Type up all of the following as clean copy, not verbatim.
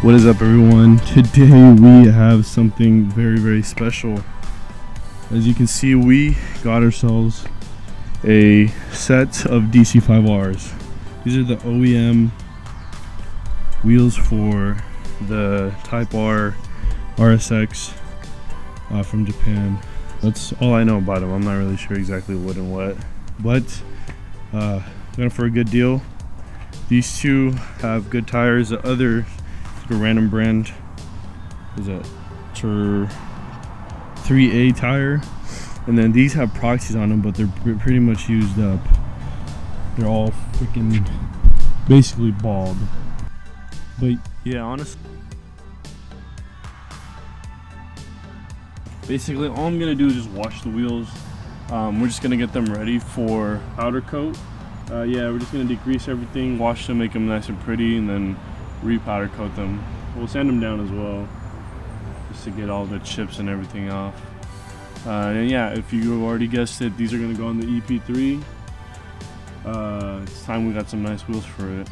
What is up, everyone? Today we have something very special. As you can see, we got ourselves a set of DC5Rs. These are the OEM wheels for the Type R RSX from Japan. That's all I know about them. I'm not really sure exactly what and what, but got them for a good deal. These two have good tires. The other, like a random brand, is a 3A tire, and then these have proxies on them, but they're pretty much used up. They're all freaking basically bald. But yeah, honestly, basically all I'm gonna do is just wash the wheels. We're just gonna get them ready for powder coat. Yeah, we're just gonna degrease everything, wash them, make them nice and pretty, and then re-powder coat them. We'll sand them down as well, just to get all the chips and everything off. And yeah, if you already guessed it, these are gonna go on the EP3. It's time we got some nice wheels for it,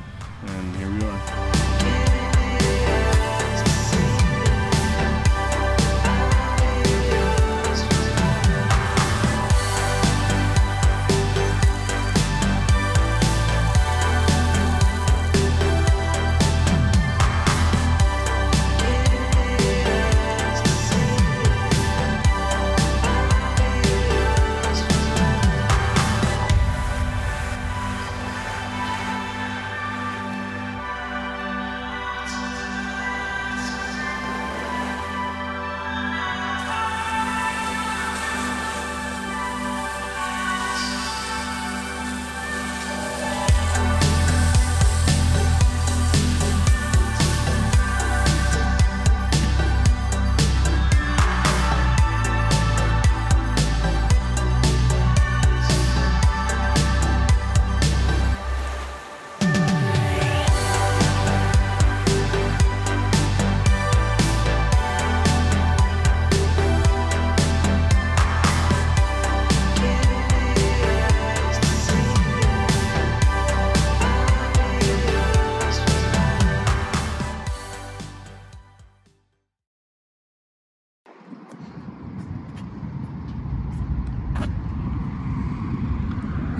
and here we are.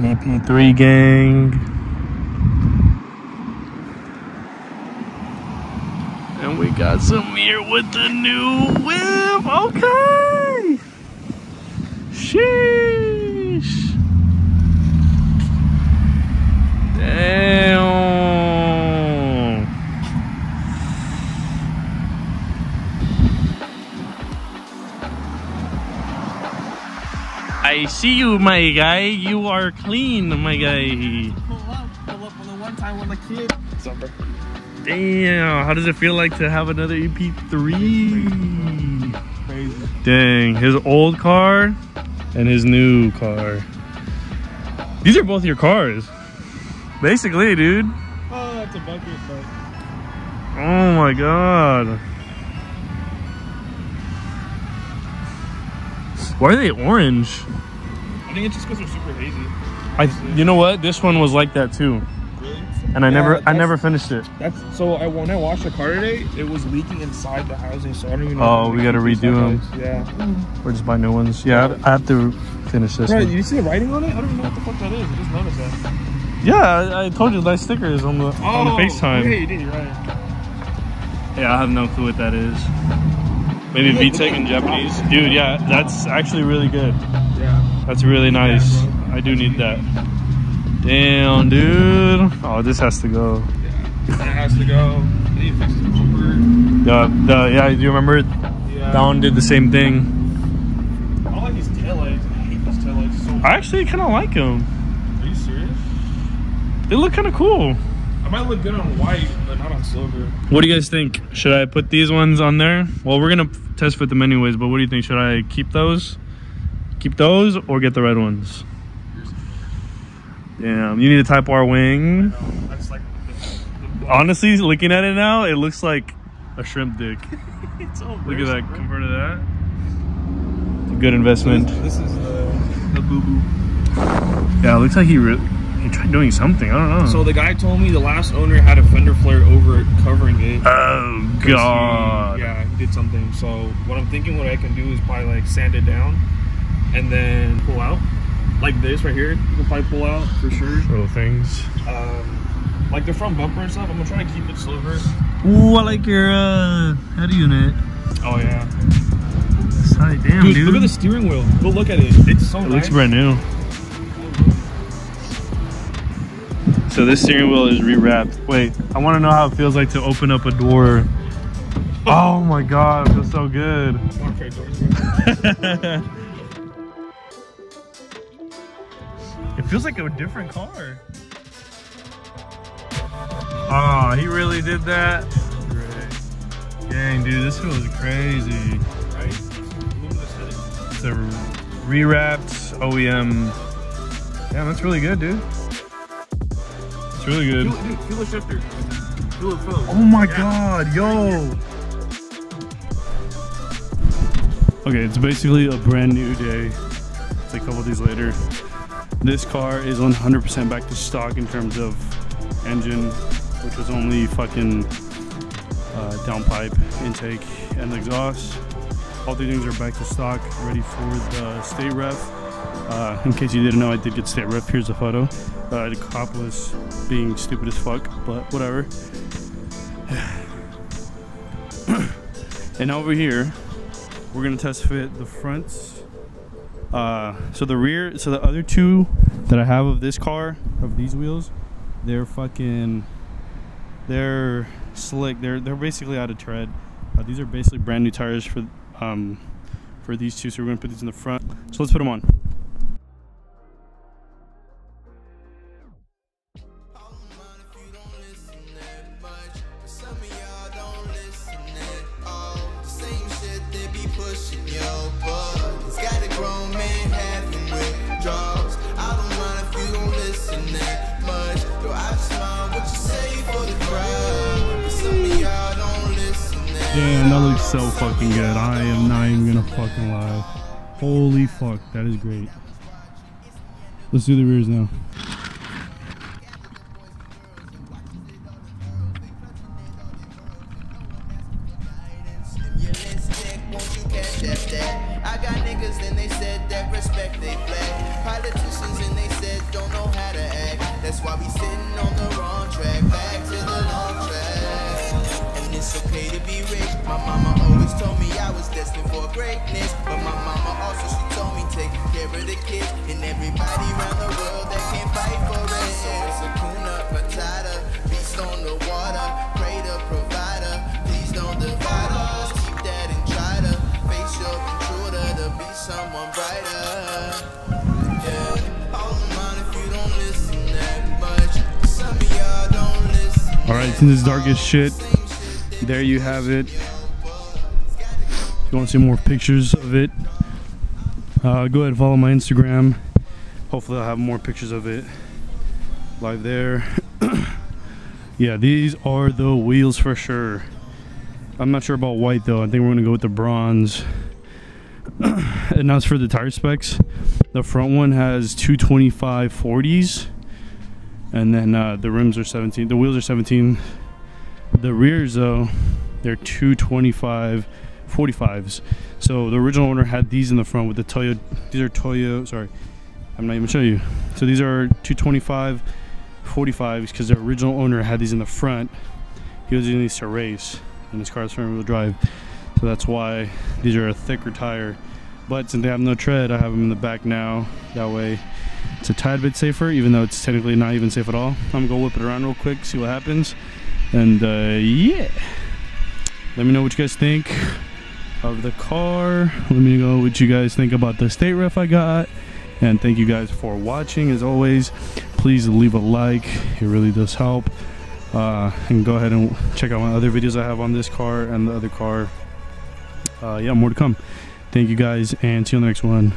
EP3 gang, and we got some here with the new whip. Okay, sheesh, damn. I see you, my guy. You are clean, my guy. Pull up on the one time when the kid. What's up, bro? Damn, how does it feel like to have another EP3? Crazy. Dang, his old car and his new car. These are both your cars, basically, dude. Oh, that's a bucket, but. Oh my god. Why are they orange? I think it's just because they're super hazy. You know what? This one was like that too. Really? And I never finished it. That's so. When I washed the car today, it was leaking inside the housing, so I don't even know. Oh, we gotta redo them. Yeah. Or just buy new ones. Yeah, I have to finish this. Right, one. you see the writing on it? I don't even know what the fuck that is. I just noticed that. Yeah, I told you nice stickers on the FaceTime. Yeah, you did. You're right. Yeah, I have no clue what that is. Maybe VTech in Japanese. Dude, yeah, that's actually really good. Yeah. That's really nice. I do need that. Damn, dude. Oh, this has to go. Yeah, that has to go. Then you fix the bumper. Yeah, do you remember it? Yeah. That one did the same thing. I don't like these taillights. I hate these taillights so much. I actually kind of like them. Are you serious? They look kind of cool. I might look good on white, but not on silver. What do you guys think? Should I put these ones on there? Well, we're gonna test fit them anyways, but what do you think? Should I keep those or get the red ones? Damn, you need a Type R wing. That's like Honestly, looking at it now, it looks like a shrimp dick. Look at that, bro. compared to that. It's a good investment. This is the boo-boo. Yeah, it looks like he He tried doing something. I don't know. So the guy told me the last owner had a fender flare over it, covering it. Oh god. Yeah, he did something. So what I'm thinking, what I can do is probably like sand it down and then pull out. Like this right here, you can probably pull out for sure. Little things. Like the front bumper and stuff, I'm gonna try to keep it silver. Ooh, I like your head unit. Oh yeah. Sorry, damn, dude. Look at the steering wheel. Go look at it. It's so nice. It looks brand new. So this steering wheel is rewrapped. Wait, I want to know how it feels like to open up a door. Oh my god, it feels so good. Okay, doors. It feels like a different car. Oh, he really did that? Great. Dang, dude, this feels crazy. Right? It's a rewrapped OEM. Damn, that's really good, dude. It's really good. Feel the shifter. Feel the phone. Oh my god, yo! Okay, it's basically a brand new day. It's like a couple days later. This car is 100% back to stock in terms of engine, which was only fucking downpipe, intake, and exhaust. All three things are back to stock, ready for the state ref. In case you didn't know, I did get state ref. Here's a photo. The cop was being stupid as fuck, but whatever. And over here, we're gonna test fit the fronts. So the rear, so the other two that I have of this car, of these wheels, they're slick. They're basically out of tread. These are basically brand new tires for these two. So we're gonna put these in the front. So let's put them on. Damn, that looks so fucking good. I am not even gonna fucking lie. Holy fuck, that is great. Let's do the rears now. I got niggas and they said that respect they flag. Politicians and they said don't know how to act. That's why we sitting on the wrong track. Back to the long track. And it's okay to be rich. My mama always told me I was destined for greatness. But my mama also, she told me take care of the kids and everybody around the world that can't fight for it. So it's a kuna matata, beast on the water, pray to provider. Please don't divide us. Keep that and try to face your intruder to be someone brighter. Yeah, all mine if you don't listen that much. Some of y'all don't listen. Alright, since it's dark as shit, there you have it. If you want to see more pictures of it, go ahead and follow my Instagram. Hopefully I'll have more pictures of it live there. Yeah, these are the wheels for sure. I'm not sure about white though. I think we're gonna go with the bronze. And now as for the tire specs, the front one has 225 40s, and then the rims are 17. The wheels are 17. The rears though, they're 225 45s. So the original owner had these in the front with the Toyo. These are Toyo. Sorry, I'm not even showing you. So these are 225 45s because the original owner had these in the front. He was using these to race, and his car's front wheel drive. So that's why these are a thicker tire. But since they have no tread, I have them in the back now. That way it's a tad bit safer, even though it's technically not even safe at all. I'm gonna go whip it around real quick, see what happens. And yeah, let me know what you guys think of the car. Let me know what you guys think about the state ref I got. And thank you guys for watching. As always, please leave a like, it really does help. And go ahead and check out my other videos I have on this car and the other car. Yeah, more to come. Thank you guys, and see you on the next one.